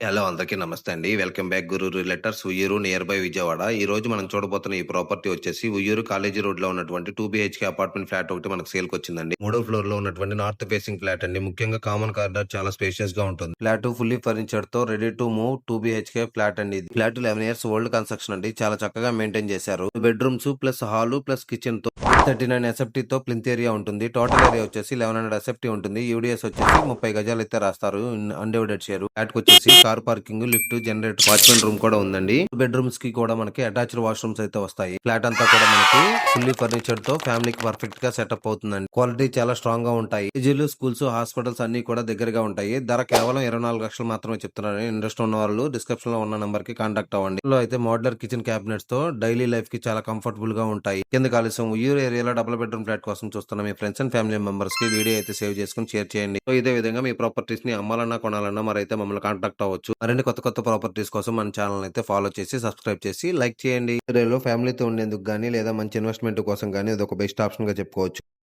Hello అందరికీ నమస్తే అండి. Welcome back Guru realtors Uyyuru near by Vijayawada. ఈ రోజు మనం చూడబోతున్న ఈ ప్రాపర్టీ వచ్చేసి ఉయ్యూరు కాలేజీ రోడ్‌లో ఉన్నటువంటి 2 బీహెచ్‌కే అపార్ట్మెంట్ ఫ్లాట్ ఒకటి మనకు సేల్‌కొచ్చిందండి. మూడో ఫ్లోర్‌లో ఉన్నటువంటి నార్త్ ఫేసింగ్ ఫ్లాట్ అండి. ముఖ్యంగా కామన్ కారిడార్ చాలా స్పేషియస్‌గా ఉంటుంది. ఫ్లాట్ ఫుల్లీ ఫర్నిచర్‌తో ready to move 2 BHK flat అండి ఇది. ఫ్లాట్ 11 ఇయర్స్ ఓల్డ్ కన్‌స్ట్రక్షన్ అండి. చాలా చక్కగా మెయింటైన్ చేశారు. బెడ్‌రూమ్స్ ప్లస్ హాలు ప్లస్ కిచెన్‌తో 39 ఎస్ఎఫ్టీతో ప్లింత్ ఏరియా ఉంటుంది. టోటల్ ఏరియా వచ్చేసి 1100 ఎస్ఎఫ్టీ ఉంటుంది. యూడిఎస్ వచ్చేసి 30 గజాలు అయితే రాస్తారు. Undivided share. ఫ్లాట్ వచ్చేసి car parking, lift, generator, watchman room కూడా ఉందండి. బెడ్రూమ్స్ కి కూడా మనకి అటాచ్డ్ వాష్రూమ్స్ అయితే వస్తాయి. ఫ్లాట్ అంతా కూడా మనకి ఫుల్లీ ఫర్నిచర్ తో ఫ్యామిలీకి పర్ఫెక్ట్ గా సెటప్ అవుతుందండి. క్వాలిటీ చాలా స్ట్రాంగ్ గా ఉంటాయి. కాలేజీలు, స్కూల్స్, హాస్పిటల్స్ అన్ని కూడా దగ్గరగా ఉంటాయి. ధర కేవలం 24 లక్షలు మాత్రమే చెప్తున్నారు. ఇంట్రెస్ట్ ఉన్న వాళ్ళు డిస్క్రిప్షన్ లో ఉన్న నంబర్ కి కాంటాక్ట్ అవ్వండి. ఇందులో అయితే మోడ్యులర్ కిచెన్ క్యాబినెట్స్ తో డైలీ లైఫ్ కి చాలా కంఫర్టబుల్ గా ఉంటాయి. కింద కాలుష్యం ఉయ్యూరు ఏరియాలో డబుల్ బెడ్రూమ్ ఫ్లాట్ కోసం చూస్తున్న మీ ఫ్రెండ్స్ అండ్ ఫ్యామిలీ మెంబర్స్ కి వీడియో అయితే సేవ్ చేసుకుని షేర్ చేయండి. సో ఇదే విధంగా మీ ప్రాపర్టీస్ ని అమ్మాలన్నా కొనాలన్నా మరైతే మమ్మల్ని కాంటాక్ట్ అవ్వచ్చు. మరిన్ని కొత్త ప్రాపర్టీస్ కోసం మన ఛానల్ అయితే ఫాలో చేసి సబ్స్క్రైబ్ చేసి లైక్ చేయండి. ఏరియాలో ఫ్యామిలీతో ఉండేందుకు గానీ లేదా మంచి ఇన్వెస్ట్మెంట్ కోసం గానీ ఇది ఒక బెస్ట్ ఆప్షన్ గా చెప్పుకోవచ్చు.